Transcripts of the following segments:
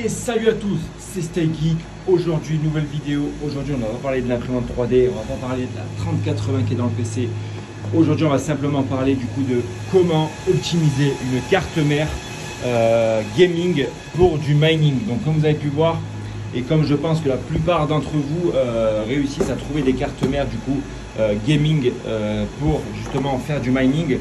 Et salut à tous, c'est Stay Geek. Aujourd'hui, nouvelle vidéo. Aujourd'hui, on va parler de l'imprimante 3D. On va pas parler de la 3080 qui est dans le PC. Aujourd'hui, on va simplement parler du coup de comment optimiser une carte mère gaming pour du mining. Donc, comme vous avez pu voir, et comme je pense que la plupart d'entre vous réussissent à trouver des cartes mères du coup gaming pour justement faire du mining.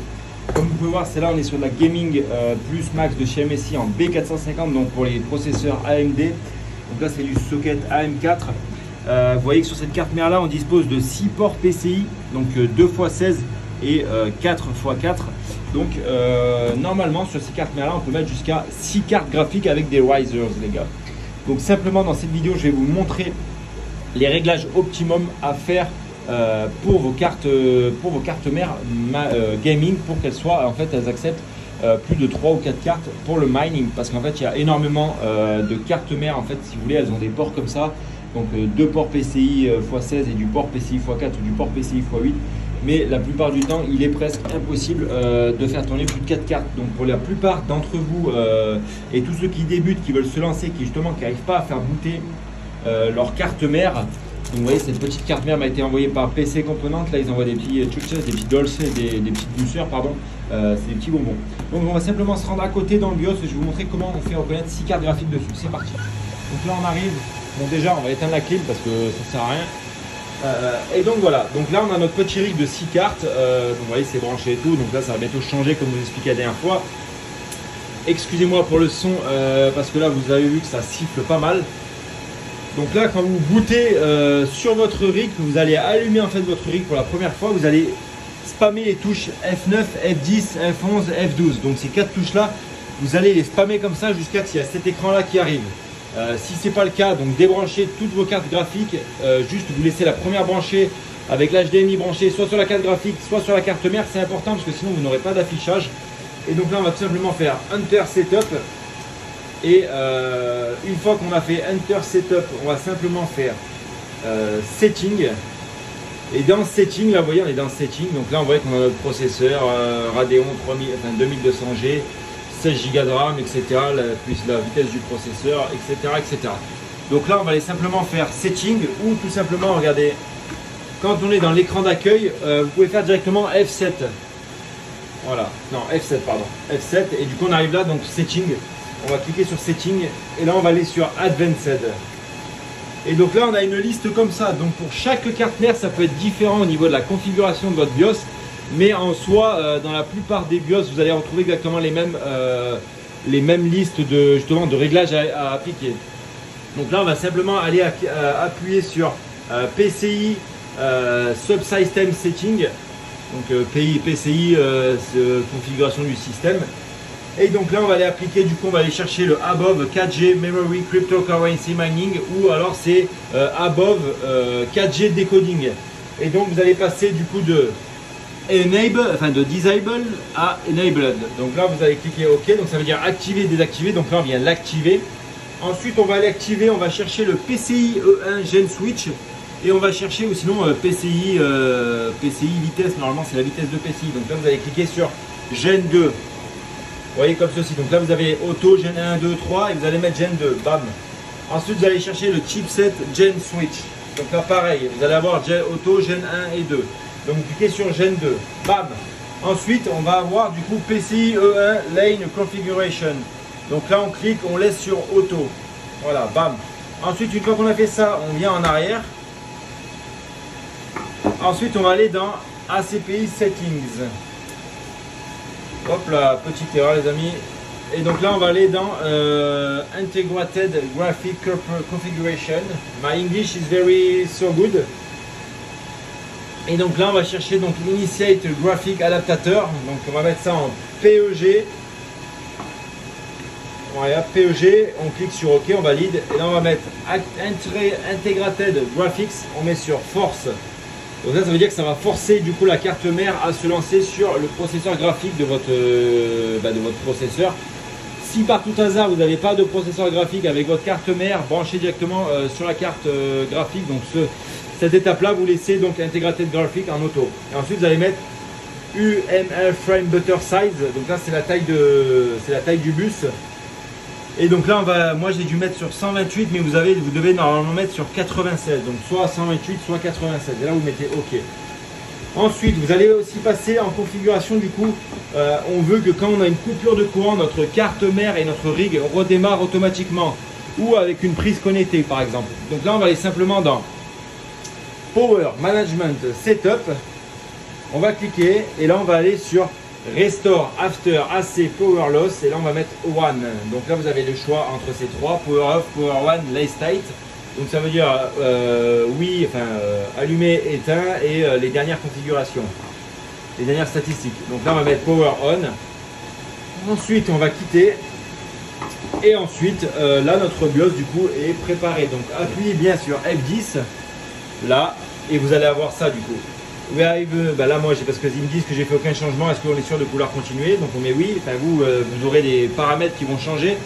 Comme vous pouvez voir, c'est là on est sur de la Gaming Plus Max de chez MSI en B450, donc pour les processeurs AMD. Donc là c'est du socket AM4. Vous voyez que sur cette carte mère là on dispose de 6 ports PCI, donc 2x16 et 4x4. Donc normalement sur ces cartes mère là on peut mettre jusqu'à 6 cartes graphiques avec des risers les gars. Donc simplement dans cette vidéo je vais vous montrer les réglages optimum à faire pour vos cartes mères gaming, pour qu'elles soient en fait elles acceptent plus de 3 ou 4 cartes pour le mining, parce qu'en fait il y a énormément de cartes mères en fait, si vous voulez, elles ont des ports comme ça, donc 2 ports PCI x16 et du port PCI x4 ou du port PCI x8, mais la plupart du temps il est presque impossible de faire tourner plus de 4 cartes. Donc pour la plupart d'entre vous et tous ceux qui débutent, qui veulent se lancer, qui n'arrivent pas à faire booter leur carte mère. Donc vous voyez, cette petite carte mère m'a été envoyée par PC Components. Là ils envoient des petits chuches, des petits dolces, des petites douceurs, pardon. C'est des petits bonbons. Donc on va simplement se rendre à côté dans le BIOS et je vais vous montrer comment on fait reconnaître 6 cartes graphiques dessus. C'est parti. Donc là on arrive. Bon déjà on va éteindre la clim parce que ça sert à rien. Et donc voilà, donc là on a notre petit rig de 6 cartes. Donc vous voyez c'est branché et tout. Donc là ça va bientôt changer comme je vous expliquais la dernière fois. Excusez-moi pour le son parce que là vous avez vu que ça siffle pas mal. Donc là quand vous bootez sur votre rig, vous allez allumer en fait votre rig pour la première fois, vous allez spammer les touches F9, F10, F11, F12. Donc ces 4 touches là, vous allez les spammer comme ça jusqu'à ce qu'il y a cet écran là qui arrive. Si ce n'est pas le cas, donc débranchez toutes vos cartes graphiques, juste vous laissez la première branchée avec l'HDMI branché soit sur la carte graphique, soit sur la carte mère. C'est important parce que sinon vous n'aurez pas d'affichage. Et donc là on va tout simplement faire Enter Setup. Et une fois qu'on a fait Enter Setup, on va simplement faire Setting. Et dans Setting, là vous voyez on est dans Setting. Donc là on voit qu'on a notre processeur Radeon 2200G, 16 Go de RAM, etc. Plus la vitesse du processeur, etc., etc. Donc là on va aller simplement faire Setting, ou tout simplement, regardez, quand on est dans l'écran d'accueil, vous pouvez faire directement F7. Voilà, non F7 pardon, F7, et du coup on arrive là, donc Setting. On va cliquer sur Setting et là on va aller sur Advanced. Et donc là on a une liste comme ça. Donc pour chaque carte mère ça peut être différent au niveau de la configuration de votre BIOS. Mais en soi dans la plupart des BIOS vous allez retrouver exactement les mêmes listes de, justement, de réglages à appliquer. Donc là on va simplement aller appuyer sur PCI Subsystem Setting. Donc PCI configuration du système. Et donc là on va aller appliquer, du coup on va aller chercher le Above 4G Memory Cryptocurrency Mining, ou alors c'est Above 4G Decoding. Et donc vous allez passer du coup de Disable à Enabled. Donc là vous allez cliquer OK, donc ça veut dire activer, désactiver. Donc là on vient l'activer. Ensuite on va aller activer, on va chercher le PCI E1 Gen Switch. Et on va chercher, ou sinon PCI vitesse, normalement c'est la vitesse de PCI. Donc là vous allez cliquer sur Gen 2. Vous voyez comme ceci. Donc là vous avez Auto, Gen 1, 2, 3 et vous allez mettre Gen 2. Bam. Ensuite vous allez chercher le chipset Gen Switch. Donc là pareil, vous allez avoir Auto, Gen 1 et 2. Donc vous cliquez sur Gen 2. Bam. Ensuite on va avoir du coup PCI E1 Lane Configuration. Donc là on clique, on laisse sur Auto. Voilà, bam. Ensuite une fois qu'on a fait ça, on vient en arrière. Ensuite on va aller dans ACPI Settings. Hop là, petite erreur les amis. Et donc là on va aller dans Integrated Graphic Configuration. My English is very so good. Et donc là on va chercher donc Initiate Graphic Adaptator. Donc on va mettre ça en PEG. Voilà, PEG, on clique sur OK, on valide. Et là on va mettre Integrated Graphics, on met sur Force. Donc ça veut dire que ça va forcer du coup la carte mère à se lancer sur le processeur graphique de votre processeur. Si par tout hasard vous n'avez pas de processeur graphique avec votre carte mère, branchez directement sur la carte graphique. Donc cette étape là vous laissez donc Integrated Graphic en auto. Et ensuite vous allez mettre UML Frame Butter Size. Donc là c'est la taille du bus. Et donc là, moi j'ai dû mettre sur 128, mais vous devez normalement mettre sur 96. Donc soit 128, soit 96. Et là, vous mettez OK. Ensuite, vous allez aussi passer en configuration. Du coup, on veut que quand on a une coupure de courant, notre carte mère et notre rig redémarrent automatiquement. Ou avec une prise connectée, par exemple. Donc là, on va aller simplement dans Power Management Setup. On va cliquer et là, on va aller sur Restore After AC Power Loss, et là on va mettre One. Donc là vous avez le choix entre ces trois, Power Off, Power One, Lay State. Donc ça veut dire oui, enfin allumé, éteint, et les dernières configurations, les dernières statistiques. Donc là on va mettre Power On. Ensuite on va quitter, et ensuite là notre BIOS du coup est préparé. Donc appuyez bien sur F10 là et vous allez avoir ça du coup. Là moi parce qu'ils me disent que j'ai fait aucun changement, est-ce qu'on est sûr de vouloir continuer? Donc on met oui. Enfin vous aurez des paramètres qui vont changer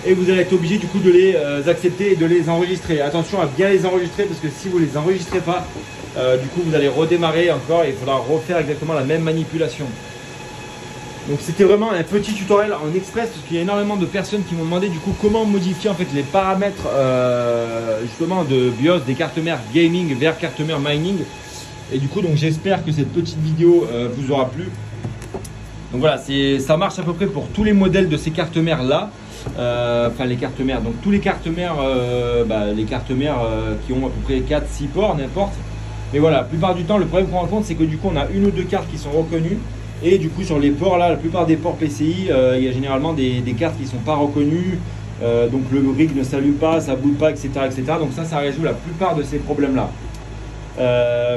et vous allez être obligé du coup de les accepter et de les enregistrer. Attention à bien les enregistrer, parce que si vous les enregistrez pas, du coup vous allez redémarrer encore et il faudra refaire exactement la même manipulation. Donc c'était vraiment un petit tutoriel en express, parce qu'il y a énormément de personnes qui m'ont demandé du coup comment modifier en fait les paramètres justement de BIOS des cartes mères gaming vers cartes mères mining. Et du coup, donc j'espère que cette petite vidéo vous aura plu. Donc voilà, ça marche à peu près pour tous les modèles de ces cartes mères là. Enfin les cartes mères, donc tous les cartes mères, les cartes mères qui ont à peu près 4-6 ports, n'importe. Mais voilà, la plupart du temps, le problème qu'on rencontre, c'est que du coup, on a une ou deux cartes qui sont reconnues. Et du coup, sur les ports là, la plupart des ports PCI, il y a généralement des cartes qui ne sont pas reconnues. Donc le rig ne s'allume pas, ça ne boot pas, etc., etc. Donc ça résout la plupart de ces problèmes là.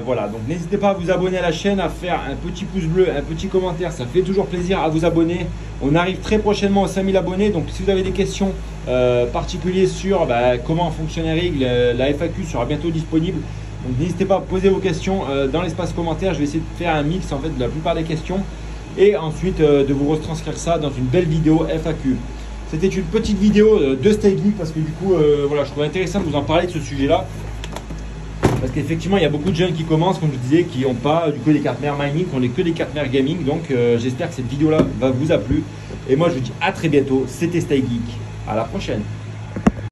Voilà, donc n'hésitez pas à vous abonner à la chaîne, à faire un petit pouce bleu, un petit commentaire, ça fait toujours plaisir à vous abonner. On arrive très prochainement aux 5000 abonnés, donc si vous avez des questions particulières sur comment fonctionne un rig, la FAQ sera bientôt disponible. Donc n'hésitez pas à poser vos questions dans l'espace commentaire. Je vais essayer de faire un mix en fait de la plupart des questions et ensuite de vous retranscrire ça dans une belle vidéo FAQ. C'était une petite vidéo de Stay Geek, parce que du coup voilà, je trouvais intéressant de vous en parler de ce sujet là. Parce qu'effectivement, il y a beaucoup de jeunes qui commencent, comme je disais, qui n'ont pas du coup des cartes mères mining, qui n'ont que des cartes mères gaming. Donc j'espère que cette vidéo-là va vous a plu. Et moi, je vous dis à très bientôt. C'était Stay Geek. À la prochaine.